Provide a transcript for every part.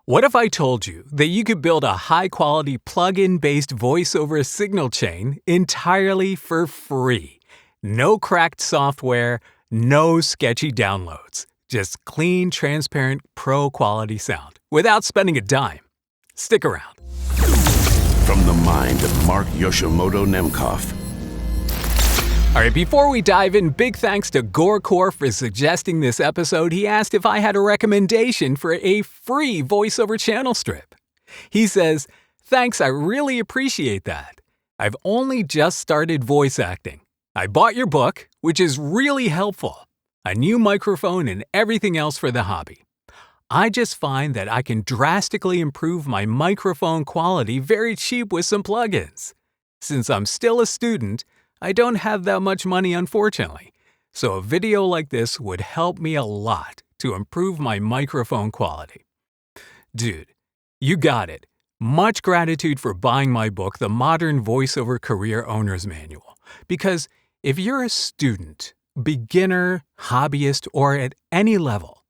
What if I told you that you could build a high-quality plugin-based voiceover signal chain entirely for free? No cracked software, no sketchy downloads. Just clean, transparent, pro-quality sound without spending a dime. Stick around. From the mind of Mark Yoshimoto Nemkov. All right, before we dive in, big thanks to Gorekor for suggesting this episode. He asked if I had a recommendation for a free voiceover channel strip. He says, "Thanks, I really appreciate that. I've only just started voice acting. I bought your book, which is really helpful. A new microphone and everything else for the hobby. I just find that I can drastically improve my microphone quality very cheap with some plugins. Since I'm still a student, I don't have that much money, unfortunately, so a video like this would help me a lot to improve my microphone quality." Dude, you got it. Much gratitude for buying my book, The Modern Voiceover Career Owner's Manual. Because if you're a student, beginner, hobbyist, or at any level,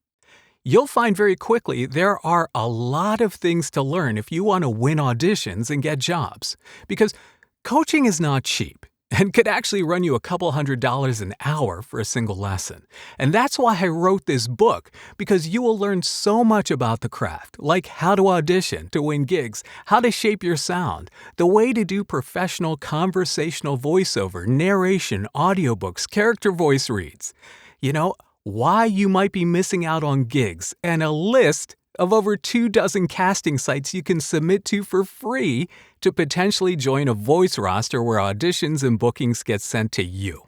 you'll find very quickly there are a lot of things to learn if you want to win auditions and get jobs. Because coaching is not cheap and could actually run you a couple $100 an hour for a single lesson. And that's why I wrote this book, because you will learn so much about the craft, like how to audition to win gigs, how to shape your sound, the way to do professional conversational voiceover, narration, audiobooks, character voice reads, why you might be missing out on gigs, and a list of over 24 casting sites you can submit to for free to potentially join a voice roster where auditions and bookings get sent to you.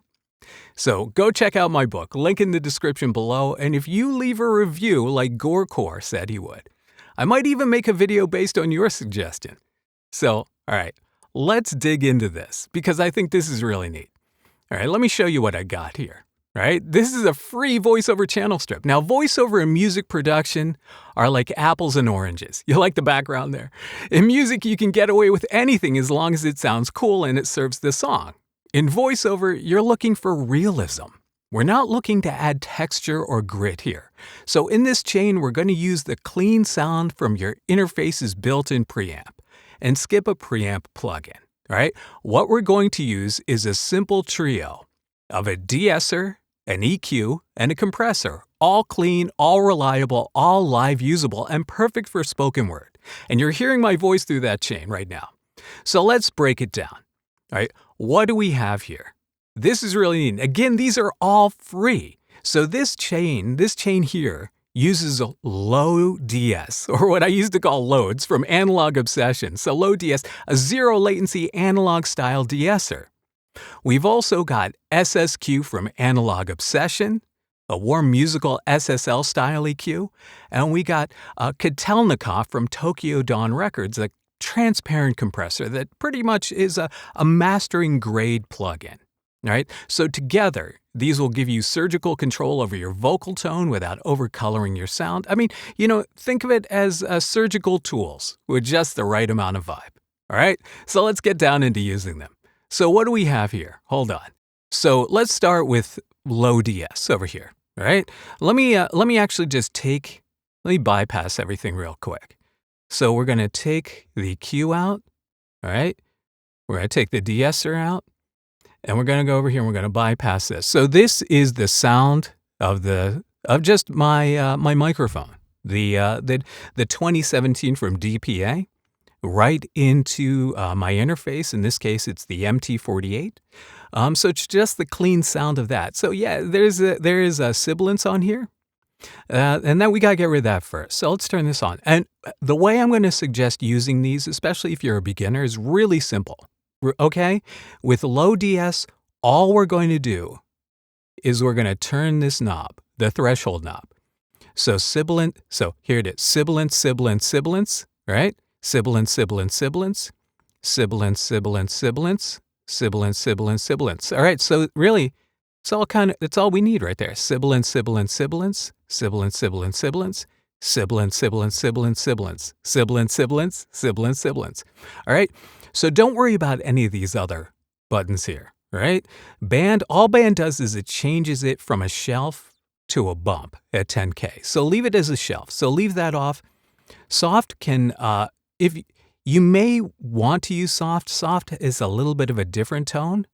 So go check out my book, link in the description below, and if you leave a review like Gorekor said he would, I might even make a video based on your suggestion. So, all right, let's dig into this, because I think this is really neat. All right, let me show you what I got here. Right? This is a free voiceover channel strip. Now, voiceover and music production are like apples and oranges. You like the background there? In music, you can get away with anything as long as it sounds cool and it serves the song. In voiceover, you're looking for realism. We're not looking to add texture or grit here. So in this chain, we're going to use the clean sound from your interface's built-in preamp and skip a preamp plugin. Right? What we're going to use is a simple trio of a de-esser, an EQ, and a compressor, all clean, all reliable, all live usable, and perfect for spoken word. And you're hearing my voice through that chain right now. So let's break it down. All right, what do we have here? This is really neat. Again, these are all free. So this chain here uses a low DS, or what I used to call loads from Analog Obsession. So low DS, a zero latency analog style de-esser. We've also got SSQ from Analog Obsession, a warm musical SSL-style EQ, and we got Kotelnikov from Tokyo Dawn Records, a transparent compressor that pretty much is a mastering grade plugin. Right? So together, these will give you surgical control over your vocal tone without overcoloring your sound. I mean, think of it as surgical tools with just the right amount of vibe. All right? So let's get down into using them. So what do we have here? Hold on. So let's start with low DS over here, all right? Let me actually just let me bypass everything real quick. So we're going to take the EQ out, all right? We're going to take the de-esser out, and we're going to go over here and we're going to bypass this. So this is the sound of just my my microphone, the 2017 from DPA. Right into my interface. In this case, it's the MT48. So it's just the clean sound of that. So yeah, there is a sibilance on here. And then we got to get rid of that first. So let's turn this on. And the way I'm going to suggest using these, especially if you're a beginner, is really simple. Okay? With low DS, all we're going to do is we're going to turn this knob, the threshold knob. So sibilant, so here it is. Sibilance, sibilance, sibilance, right? Sibilance, sibilance, sibilance, sibilance, sibilance, sibilance, sibilance, sibilance, sibilance. All right, so really, it's all we need right there. Sibilance, sibilance, sibilance, sibilance, sibilance, sibilance, sibilance, sibilance, sibilance, sibilance, sibilance, sibilance, sibilance, sibilance. All right, so don't worry about any of these other buttons here, right? All band does is it changes it from a shelf to a bump at 10K. So leave it as a shelf. So leave that off. Soft can, if you may want to use soft. Soft is a little bit of a different tone.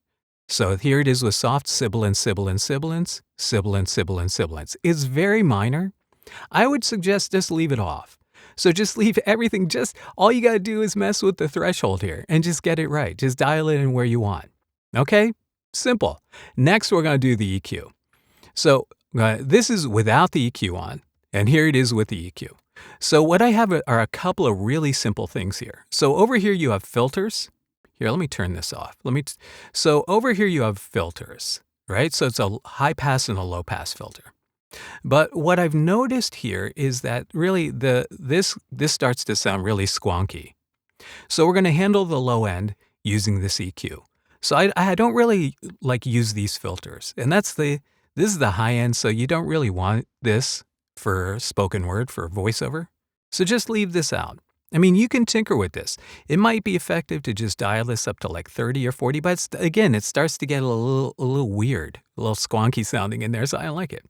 So here it is with soft, sibilance, sibilance, sibilance, sibilance, sibilance, sibilance. It's very minor. I would suggest just leave it off. So just leave everything, all you got to do is mess with the threshold here and just get it right. Just dial it in where you want. Okay? Simple. Next, we're going to do the EQ. So this is without the EQ on, and here it is with the EQ. So what I have are a couple of really simple things here. So over here you have filters. Here, let me turn this off. So over here you have filters, right? So it's a high pass and a low pass filter. But what I've noticed here is that really this starts to sound really squonky. So we're going to handle the low end using this EQ. So I don't really use these filters. And this is the high end, so you don't really want this for spoken word, for voiceover. So just leave this out. I mean, you can tinker with this. It might be effective to just dial this up to like 30 or 40, but again, it starts to get a little weird, a little squonky sounding in there, so I don't like it.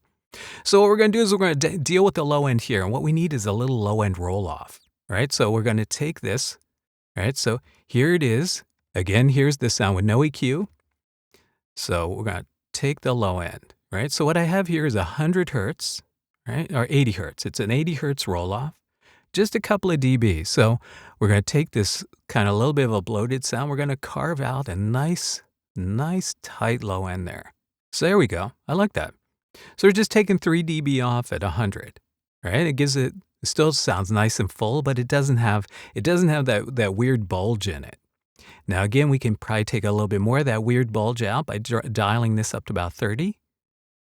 So what we're going to do is we're going to deal with the low end here, and what we need is a little low end roll off, right? So we're going to take this, right? So here it is. Again, here's the sound with no EQ. So we're going to take the low end, right? So what I have here is 100 hertz, right? Or 80 hertz. It's an 80 hertz roll off. Just a couple of dB. So we're going to take this kind of little bit of a bloated sound. We're going to carve out a nice tight low end there. So there we go. I like that. So we're just taking 3 dB off at 100, right? It still sounds nice and full, but it doesn't have that weird bulge in it. Now again, we can probably take a little bit more of that weird bulge out by dialing this up to about 30.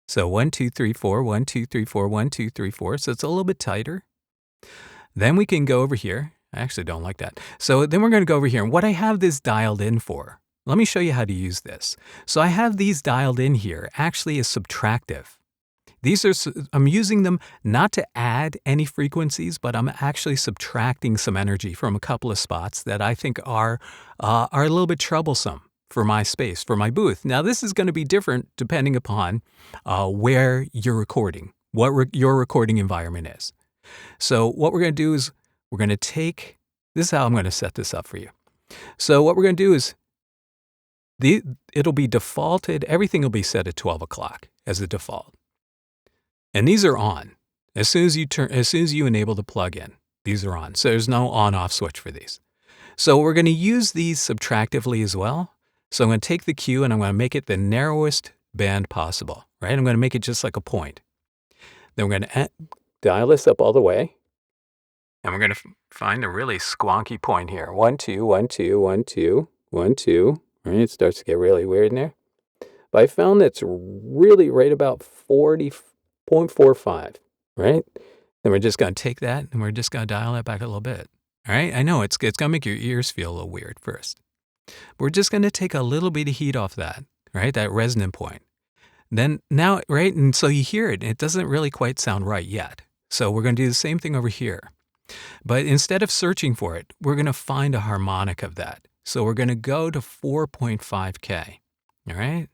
So 1, 2, 3, 4, 1, 2, 3, 4, 1, 2, 3, 4. So it's a little bit tighter. Then we can go over here. I actually don't like that. So then we're going to go over here. And what I have this dialed in for, let me show you how to use this. So I have these dialed in here actually as subtractive. I'm using them not to add any frequencies, but I'm actually subtracting some energy from a couple of spots that I think are a little bit troublesome for my space, for my booth. Now, this is going to be different depending upon where you're recording, what your recording environment is. So what we're going to do is we're going to take, this is how I'm going to set this up for you. So what we're going to do is it'll be defaulted, everything will be set at 12 o'clock as a default. And these are on. As soon as you enable the plugin, these are on. So there's no on-off switch for these. So we're going to use these subtractively as well. So I'm going to take the Q and I'm going to make it the narrowest band possible, right? I'm going to make it just like a point. Then we're going to dial this up all the way. And we're going to find a really squonky point here. 1, 2, 1, 2, 1, 2, 1, 2. Right? It starts to get really weird in there. But I found that's really right about 40.45, right? Then we're just going to take that and we're just going to dial that back a little bit. All right? I know it's going to make your ears feel a little weird first. But we're just going to take a little bit of heat off that, right? That resonant point. Then now, right? And so you hear it. It doesn't really quite sound right yet. So we're going to do the same thing over here. But instead of searching for it, we're going to find a harmonic of that. So we're going to go to 4.5K. All right?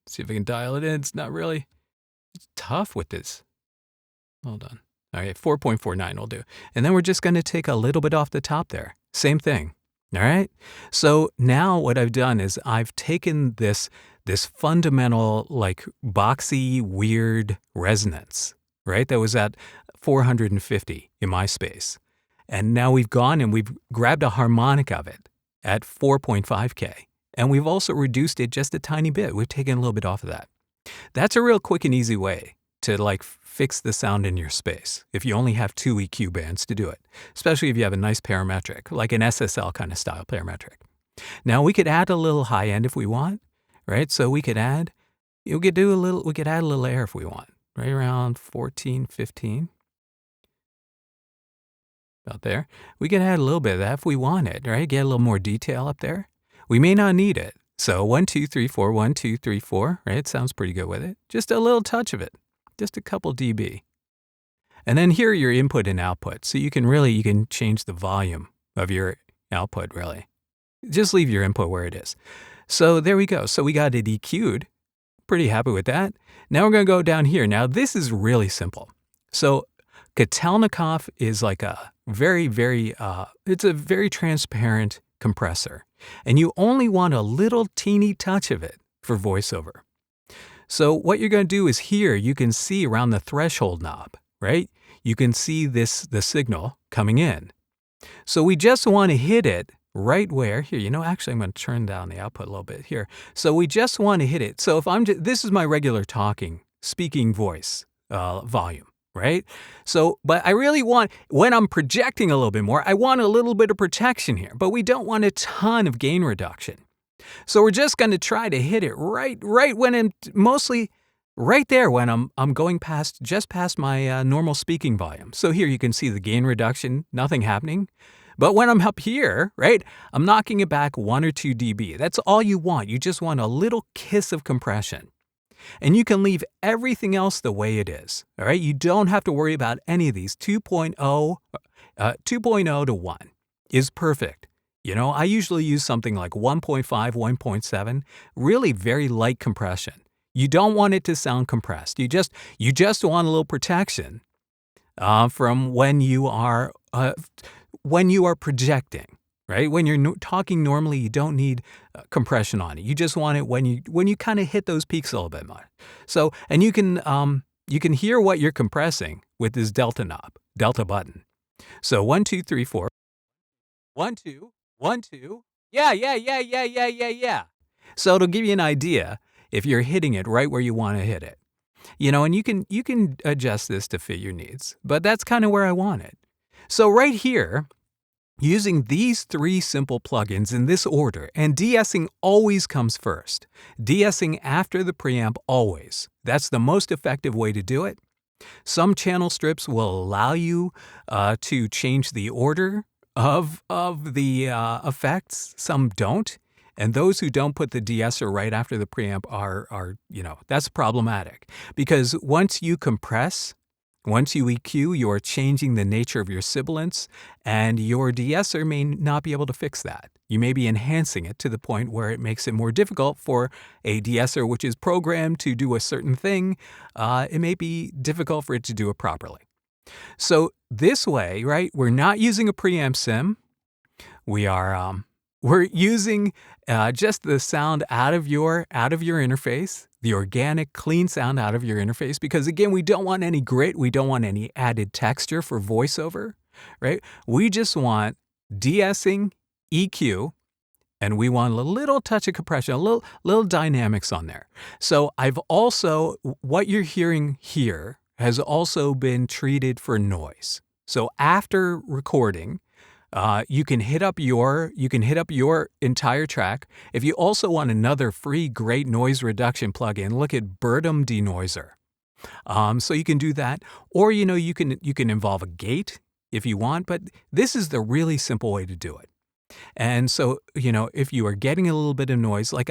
See if I can dial it in. It's not really, it's tough with this. Hold on. All right, 4.49 will do. And then we're just going to take a little bit off the top there. Same thing. All right? So now what I've done is I've taken this fundamental, like boxy, weird resonance, right? That was at 450 in my space. And now we've gone and we've grabbed a harmonic of it at 4.5K. And we've also reduced it just a tiny bit. We've taken a little bit off of that. That's a real quick and easy way to like fix the sound in your space if you only have 2 EQ bands to do it, especially if you have a nice parametric, like an SSL kind of style parametric. Now we could add a little high end if we want, right? So we could add, we could add a little air if we want, right around 14, 15. About there. We can add a little bit of that if we want it, right? Get a little more detail up there. We may not need it. So 1, 2, 3, 4, 1, 2, 3, 4, right? It sounds pretty good with it. Just a little touch of it, just a couple dB. And then here are your input and output. So you can change the volume of your output really. Just leave your input where it is. So there we go. So we got it EQ'd. Pretty happy with that. Now we're going to go down here. Now this is really simple. So Kotelnikov is like a it's a very transparent compressor, and you only want a little teeny touch of it for voiceover. So what you're going to do is here you can see around the threshold knob, right? You can see the signal coming in. So we just want to hit it right where, here, actually I'm going to turn down the output a little bit here. So we just want to hit it. So if this is my regular speaking voice volume, right? So, but I really want, when I'm projecting a little bit more, I want a little bit of protection here, but we don't want a ton of gain reduction. So we're just going to try to hit it right when I'm mostly right there when I'm going just past my normal speaking volume. So here you can see the gain reduction, nothing happening. But when I'm up here, right, I'm knocking it back 1 or 2 dB. That's all you want. You just want a little kiss of compression. And you can leave everything else the way it is, all right? You don't have to worry about any of these. 2.0 to 1 is perfect. I usually use something like 1.5, 1.7, really very light compression. You don't want it to sound compressed. You just want a little protection from when you are projecting, right? When you're talking normally, you don't need compression on it. You just want it when you kind of hit those peaks a little bit more. So, and you can hear what you're compressing with this delta button. So 1, 2, 3, 4. 1, 2, 1, 2. Yeah. So it'll give you an idea if you're hitting it right where you want to hit it. And you can adjust this to fit your needs, but that's kind of where I want it. So right here, using these 3 simple plugins in this order, and de-essing always comes first. De-essing after the preamp always. That's the most effective way to do it. Some channel strips will allow you to change the order of the effects. Some don't. And those who don't put the de-esser right after the preamp are that's problematic. Because once you compress, once you EQ, you're changing the nature of your sibilants, and your de-esser may not be able to fix that. You may be enhancing it to the point where it makes it more difficult for a de-esser which is programmed to do a certain thing. It may be difficult for it to do it properly. So this way, right, we're not using a preamp sim. We're using just the sound out of your interface, the organic, clean sound out of your interface, because again, we don't want any grit, we don't want any added texture for voiceover, right? We just want de-essing, EQ, and we want a little touch of compression, a little dynamics on there. So what you're hearing here has also been treated for noise. So after recording, you can hit up your entire track. If you also want another free great noise reduction plugin, look at Birdom Denoiser. So you can do that, or you can involve a gate if you want, but this is the really simple way to do it. And so if you are getting a little bit of noise, like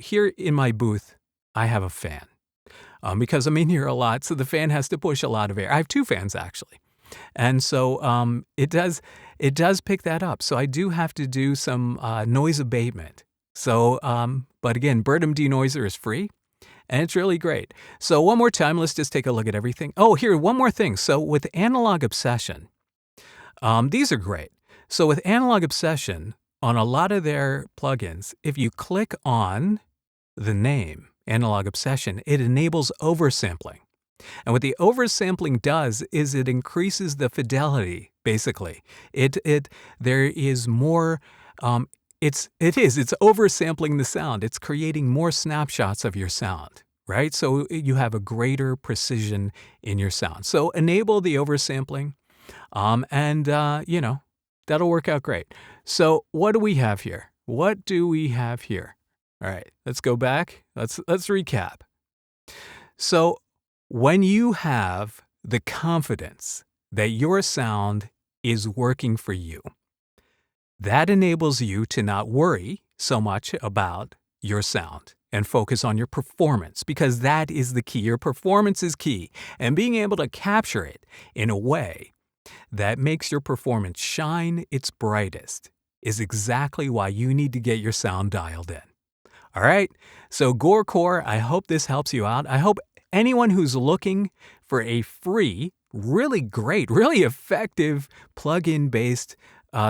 here in my booth, I have a fan because I'm in here a lot, so the fan has to push a lot of air. I have 2 fans actually. And so it does pick that up. So I do have to do some noise abatement. So, but again, Birdom Denoiser is free, and it's really great. So one more time, let's just take a look at everything. Oh, here, one more thing. So with Analog Obsession, these are great. So with Analog Obsession, on a lot of their plugins, if you click on the name, Analog Obsession, it enables oversampling. And what the oversampling does is it increases the fidelity, basically. There is more, it's oversampling the sound. It's creating more snapshots of your sound, right? So you have a greater precision in your sound. So enable the oversampling, and that'll work out great. So what do we have here? What do we have here? All right, let's go back. Let's recap. So when you have the confidence that your sound is working for you, that enables you to not worry so much about your sound and focus on your performance, because that is the key. Your performance is key, and being able to capture it in a way that makes your performance shine its brightest is exactly why you need to get your sound dialed in. All right, so Gorecore, I hope this helps you out. I hope anyone who's looking for a free really great, really effective plugin based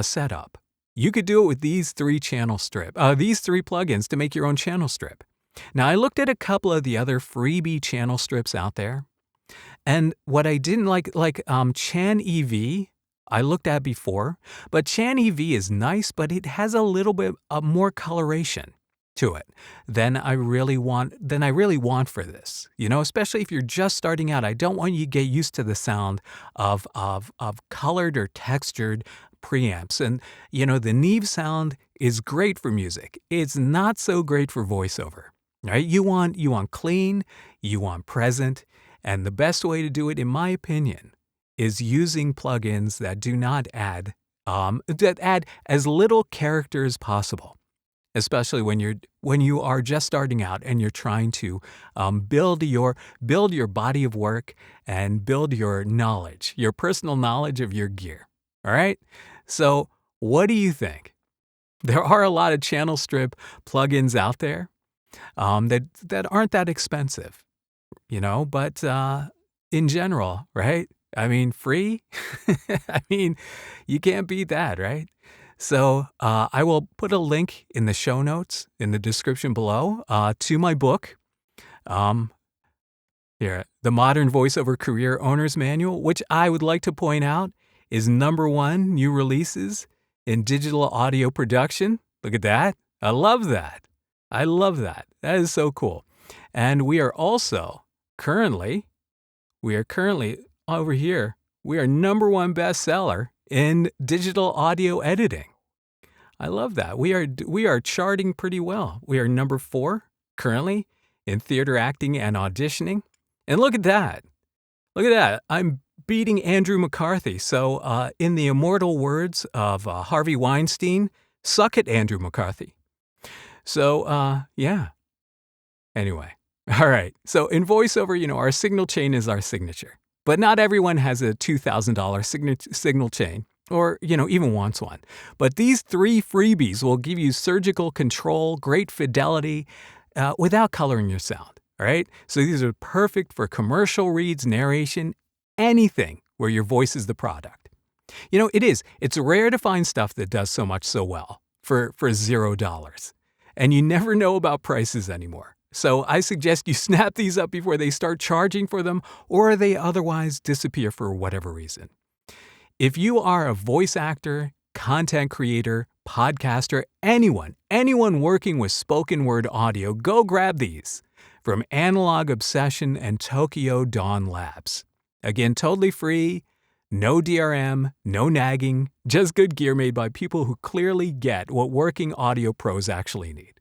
setup. You could do it with these three plugins to make your own channel strip. Now, I looked at a couple of the other freebie channel strips out there, and what I didn't like Chan EV, I looked at before, but Chan EV is nice, but it has a little bit more coloration to it than I really want for this. Especially if you're just starting out. I don't want you to get used to the sound of colored or textured preamps. And the Neve sound is great for music. It's not so great for voiceover. Right? You want clean, you want present, and the best way to do it, in my opinion, is using plugins that do not add as little character as possible. Especially when you are just starting out and you're trying to build your body of work and build your knowledge, your personal knowledge of your gear. All right. So what do you think? There are a lot of channel strip plugins out there that aren't that expensive, but in general, right? I mean, free. I mean, you can't beat that, right? So I will put a link in the show notes, in the description below, to my book, The Modern Voiceover Career Owner's Manual, which I would like to point out is #1 new releases in digital audio production. Look at that. I love that. I love that. That is so cool. And we are currently over here, we are #1 bestseller in digital audio editing. I love that. We are charting pretty well. We are #4 currently in theater acting and auditioning. And look at that. Look at that. I'm beating Andrew McCarthy. So in the immortal words of Harvey Weinstein, suck it, Andrew McCarthy. So yeah. Anyway. All right. So in voiceover, our signal chain is our signature. But not everyone has a $2,000 signal chain or, even wants one. But these 3 freebies will give you surgical control, great fidelity, without coloring your sound. All right. So these are perfect for commercial reads, narration, anything where your voice is the product. It's rare to find stuff that does so much so well for $0. And you never know about prices anymore. So I suggest you snap these up before they start charging for them or they otherwise disappear for whatever reason. If you are a voice actor, content creator, podcaster, anyone working with spoken word audio, go grab these from Analog Obsession and Tokyo Dawn Labs. Again, totally free, no DRM, no nagging, just good gear made by people who clearly get what working audio pros actually need.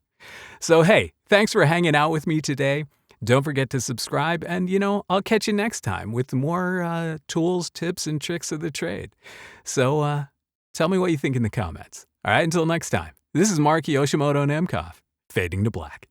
So hey, thanks for hanging out with me today. Don't forget to subscribe, and I'll catch you next time with more tools, tips, and tricks of the trade. So tell me what you think in the comments. All right, until next time, this is Mark Yoshimoto Nemkov, fading to black.